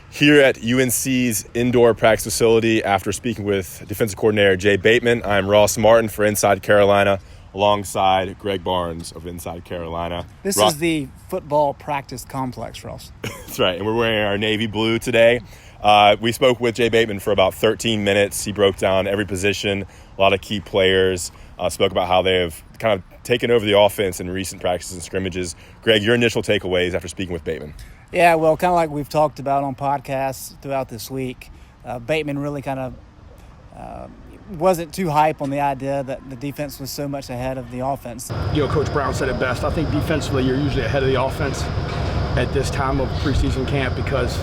Here at UNC's indoor practice facility after speaking with defensive coordinator Jay Bateman. I'm Ross Martin for Inside Carolina alongside Greg Barnes of Inside Carolina. This is the football practice complex, Ross. That's right, and we're wearing our navy blue today. We spoke with Jay Bateman for about 13 minutes. He broke down every position, a lot of key players, spoke about how they have kind of taken over the offense in recent practices and scrimmages. Greg, your initial takeaways after speaking with Bateman? Yeah, well, kind of like we've talked about on podcasts throughout this week, Bateman really kind of wasn't too hype on the idea that the defense was so much ahead of the offense. Coach Brown said it best. I think defensively you're usually ahead of the offense at this time of preseason camp because,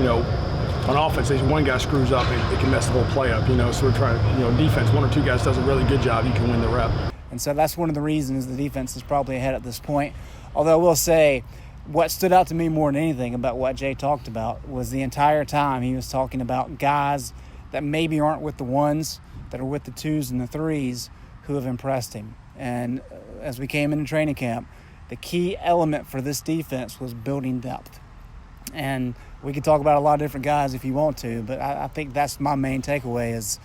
on offense, if one guy screws up, it can mess the whole play up, So we're trying, defense, one or two guys does a really good job, you can win the rep. And so that's one of the reasons the defense is probably ahead at this point. Although I will say, what stood out to me more than anything about what Jay talked about was the entire time he was talking about guys that maybe aren't with the ones, that are with the twos and the threes who have impressed him. And as we came into training camp, the key element for this defense was building depth. And we could talk about a lot of different guys if you want to, but I think that's my main takeaway is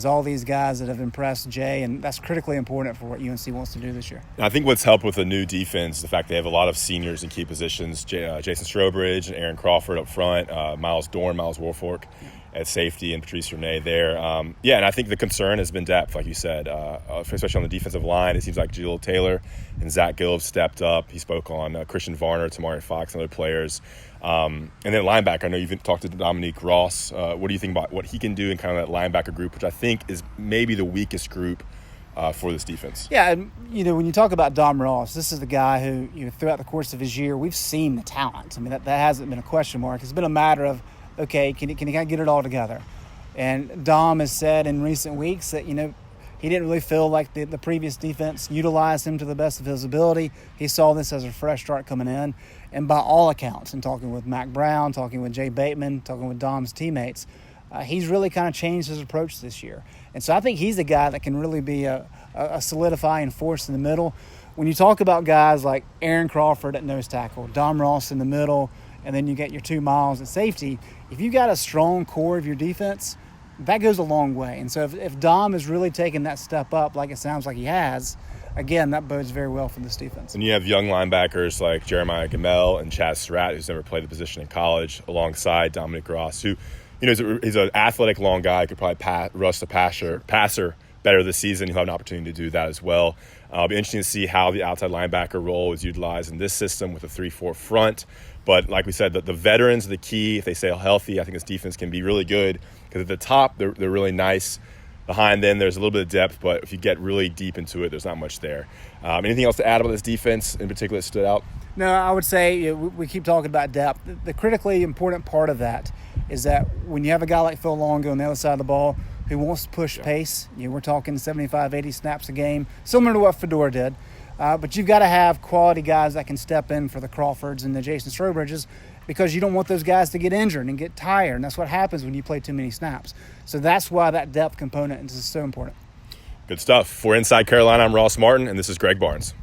all these guys that have impressed Jay, and that's critically important for what UNC wants to do this year. I think what's helped with the new defense is the fact they have a lot of seniors in key positions, Jason Strobridge and Aaron Crawford up front, Miles Woolfolk at safety, and Patrice Renee there. And I think the concern has been depth, like you said, especially on the defensive line. It seems like Jaleel Taylor and Zach Gill have stepped up. He spoke on Christian Varner, Tamari Fox, and other players. And then linebacker, I know you've talked to Dominic Cross. What do you think about what he can do in kind of that linebacker group, which I think is maybe the weakest group for this defense? Yeah, and, when you talk about Dom Ross, this is the guy who, throughout the course of his year, we've seen the talent. I mean, that hasn't been a question mark. It's been a matter of, okay, can he kind of get it all together? And Dom has said in recent weeks that, he didn't really feel like the previous defense utilized him to the best of his ability. He saw this as a fresh start coming in. And by all accounts, and talking with Mac Brown, talking with Jay Bateman, talking with Dom's teammates, he's really kind of changed his approach this year. And so I think he's a guy that can really be a solidifying force in the middle. When you talk about guys like Aaron Crawford at nose tackle, Dom Ross in the middle, and then you get your 2 Miles at safety, if you got a strong core of your defense, that goes a long way. And so if Dom is really taking that step up like it sounds like he has, again, that bodes very well for this defense. And you have young linebackers like Jeremiah Gamel and Chaz Surratt, who's never played the position in college, alongside Dominic Cross, who, he's an athletic, long guy, could probably rush the passer better this season. He'll have an opportunity to do that as well. It'll be interesting to see how the outside linebacker role is utilized in this system with a 3-4 front. But like we said, the veterans are the key. If they stay healthy, I think this defense can be really good because at the top, they're really nice. Behind them, there's a little bit of depth, but if you get really deep into it, there's not much there. Anything else to add about this defense in particular that stood out? No, I would say we keep talking about depth. The critically important part of that is that when you have a guy like Phil Longo on the other side of the ball who wants to push pace, we're talking 75, 80 snaps a game, similar to what Fedora did. But you've got to have quality guys that can step in for the Crawfords and the Jason Strobridges because you don't want those guys to get injured and get tired. And that's what happens when you play too many snaps. So that's why that depth component is so important. Good stuff. For Inside Carolina, I'm Ross Martin, and this is Greg Barnes.